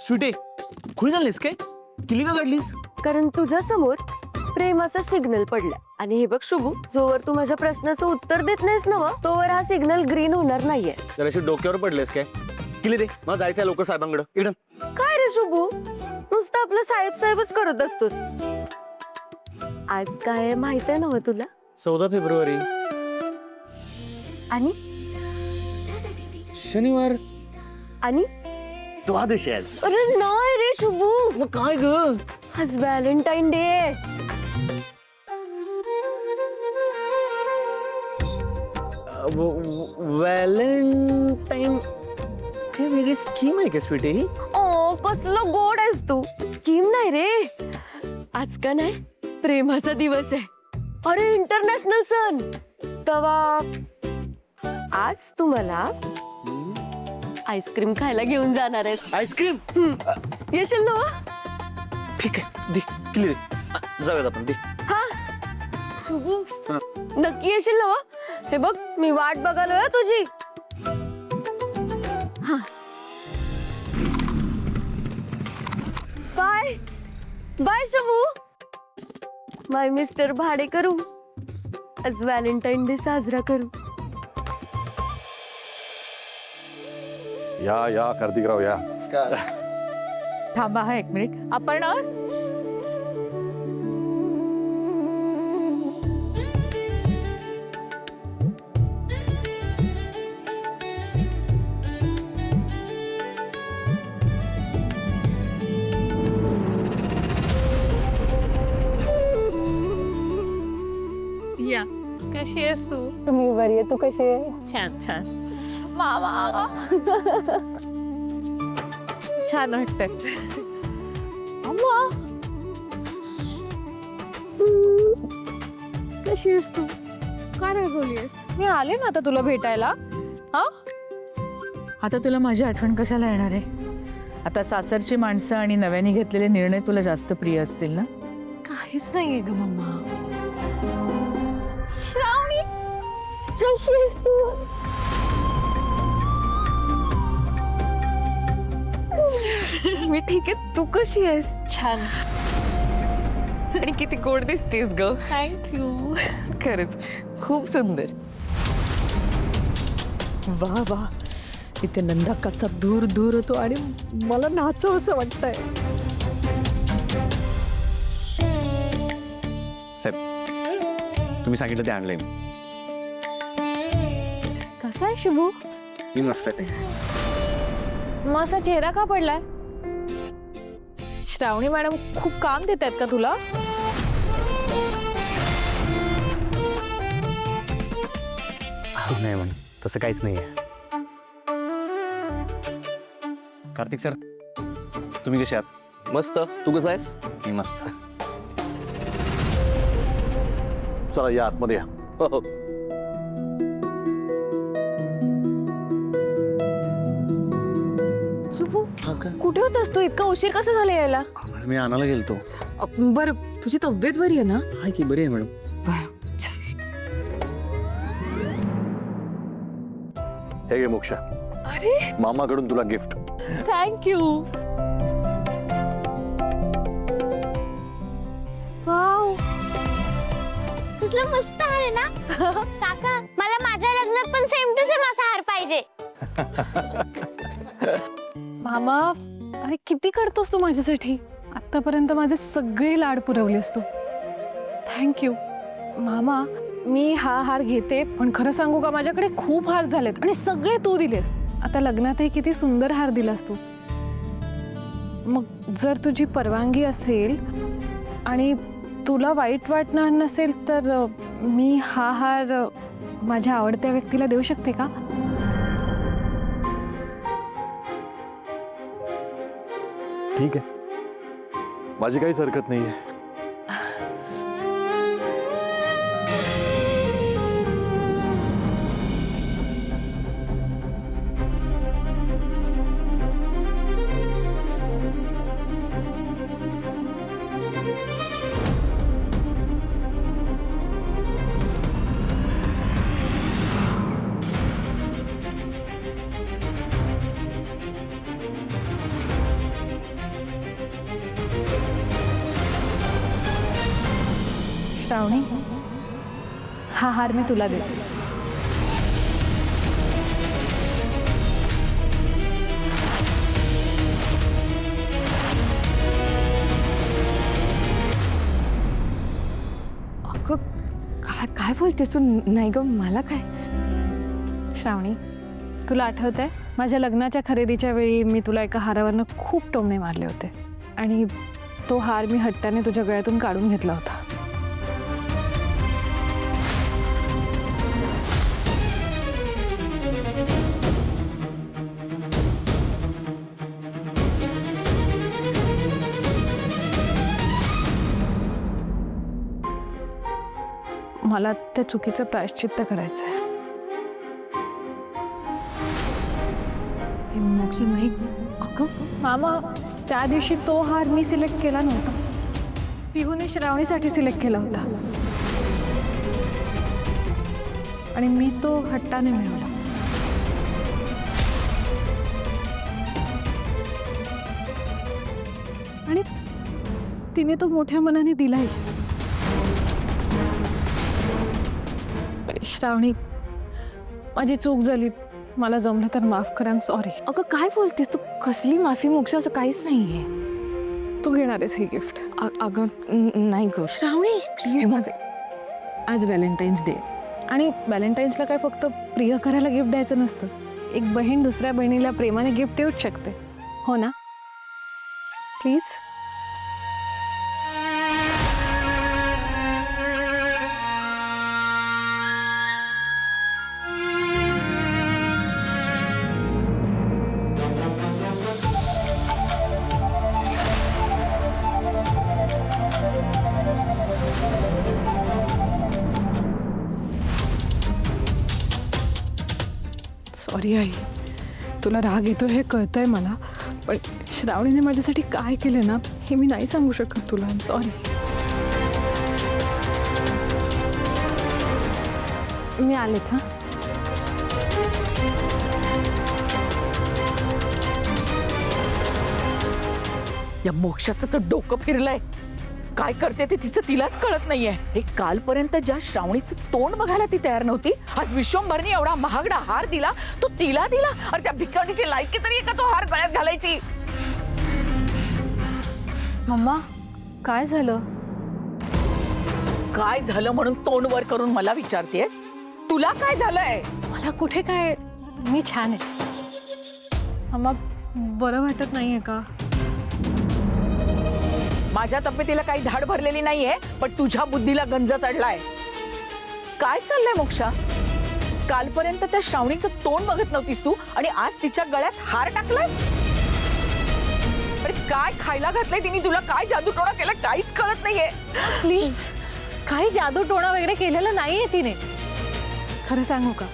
सुटे खुली झालीस काय? किली का काढलीस? कारण तुझ्या समोर प्रेमाचा सिग्नल पडला आणि हे बघ शुभू, जोवर तू माझ्या प्रश्नाचं उत्तर देत नाहीस ना तोवर हा सिग्नल ग्रीन होणार नाहीये. तर अशी डोक्यावर पडलेस काय? किली दे, मला जायचंय लोक साहेबांकडे. इकडं काय रे शुभू, नुसतं आपलं साहेबच करत असतोस. आज काय माहित आहे ना तुला? 14 फेब्रुवारी आणि शनिवार आणि द्वादश आहे आज. अरे नाही रे शुभू, मग काय ग? आज व्हॅलेंटाईन डे. व्हॅलेंटाईन काय वेगळी स्कीम आहे का स्वीटी? ओ कसलं गोड आहेस तू. स्कीम नाही रे, आज का नाही प्रेमाचा दिवस आहे. अरे इंटरनॅशनल सण. तवा आज तू मला आईस्क्रीम खायला घेऊन जाणार आहेस. आईस्क्रीम येशील ना? ठीक आहे, दे किली दे, जाऊयात आपण. दे हा शुभू, नक्की येशील ना? हे बघ मी वाट बघालोय तुझी. हा bye bye Shubhu. Bye mister Bhade करू. आज व्हॅलेंटाईन डे साजरा करू. या कार्तिकराव या. थांबा हा 1 मिनिट. आपण या. कशी आहेस तू? मी बरी आहे, तू कशी आहे? छान छान. मामा छान वाटतंय. अम्मा कशी आहेस तू? काय रागवलीस? मी आले ना आता तुला भेटायला. हा आता तुला माझी आठवण कशाला येणार आहे? आता सासरची माणसं आणि नव्याने घेतलेले निर्णय तुला जास्त प्रिय असतील ना? काहीच नाहीये ग मम्मा. श्रावणी कशी आहेस तू? मी ठीक आहे, तू कशी आहेस? छान. आणि किती गोड दिसतेस ग. थँक्यू. खरंच खूप सुंदर. वा वा, इथे नंदाकाचा दूर दूर होतो आणि मला नाचावं असं वाटतंय. साहेब तुम्ही सांगितलं ते आणलंय मी. कसा आहे शुभू? मी मस्त आहे. मग असा चेहरा का पडलाय? श्रावणी मॅडम खूप काम देत आहेत का तुला? नाही म्हणून तसं काहीच नाहीये. कार्तिक सर तुम्ही कसे आहात? मस्त. तू कसा आहेस? मी मस्त. चला या आतमध्ये या. हो. शुभू, कुठे होतास तू? इतका उशीर कसा झाला यायला? मॅडम मी आणायला गेलतो. बरं, तुझी तब्येत बरी आहे ना? हाय की बरी आहे मॅडम. हे घे मोक्षा. अरे मामाकडून तुला गिफ्ट. थँक्यू. वाव, कसलं मस्त हार आहे ना. काका, मला माझ्या लग्नात पण सेम टू सेम असा हार पाहिजे. मामा, अरे किती करतोस तू माझ्यासाठी? आतापर्यंत माझे सगळे लाड पुरवलेस तू. थँक्यू. मामा, मी हा हार घेते, पण खरं सांगू का माझ्याकडे खूप हार झालेत आणि सगळे तू दिलेस. आता लग्नातही किती सुंदर हार दिलास तू. मग जर तुझी परवानगी असेल आणि तुला वाईट वाटणार नसेल तर मी हा हार माझ्या आवडत्या व्यक्तीला देऊ शकते का? ठीक आहे, माझी काहीच हरकत नाहीये. श्रावणी, हा हार मी तुला देते. अगं काय काय बोलतेस तू? नाही ग, मला काय. श्रावणी, तुला आठवतंय माझ्या लग्नाच्या खरेदीच्या वेळी मी तुला एका हारावरनं खूप टोमणे मारले होते आणि तो हार मी हट्टाने तुझ्या गळ्यातून काढून घेतला होता. मला त्या चुकीचं प्रायश्चित्त करायचं आहे. मोक्ष नाही अगं. मामा, त्या दिवशी तो हार मी सिलेक्ट केला नव्हता. पिहूने श्रावणीसाठी सिलेक्ट केला होता आणि मी तो हट्टाने मिळवला. आणि तिने तो मोठ्या मनाने दिलाही. श्रावणी, माझी चूक झाली. मला जमलं तर माफ कर. I am sorry. अगं काय बोलतेस तू? कसली माफी मोक्ष? असं काहीच नाहीये. तू घेणार आहेस ही गिफ्ट. अगं नाही ग श्रावणी, प्लीज माझे. आज व्हॅलेंटाईन्स डे आणि व्हॅलेंटाईन्सला काय फक्त प्रिय करायला गिफ्ट द्यायचं नसतं. एक बहीण दुसऱ्या बहिणीला प्रेमाने गिफ्ट देऊच शकते, हो ना? प्लीज. सॉरी आई, तुला राग येतो हे कळतंय मला, पण श्रावणीने माझ्यासाठी काय केलं ना हे मी नाही सांगू शकत तुला. I am sorry. मी आलेच. हां, या मोक्षाचं तर डोकं फिरलंय. काय करते ते तिचं तिलाच कळत नाहीये. हे कालपर्यंत ज्या श्रावणीचं तोंड बघायला ती तयार नव्हती, आज विश्वंभरनी एवढा महागडा हार दिला, तो तिला दिला. अरे त्या भिकाणीची लायकी तरी आहे का तो हार गळ्यात घालायची? मम्मा, काय झालं? काय झालं म्हणून तोंड वर करून मला विचारतेस? तुला काय झालंय? मला कुठे काय, मी छान आहे. मम्मा, बरं वाटत नाहीये का? माझ्या तब्येतीला काही धाड भरलेली नाहीये, पण तुझ्या बुद्धीला गंज चढलाय. काय चाललंय मोक्षा? कालपर्यंत त्या श्रावणीचं तोंड बघत नव्हतीस तू आणि आज तिच्या गळ्यात हार टाकलास. अरे काय खायला घातलंय तिने तुला? काय जादूटोणा केला? काहीच कळत नाहीये. प्लीज, काही जादू टोणा वगैरे केलेलं नाहीये तिने. खरं सांगू का,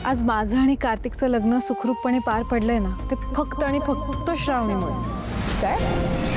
आज माझं आणि कार्तिकचं लग्न सुखरूपपणे पार पडलंय ना, ते फक्त आणि फक्त श्रावणीमुळे. काय?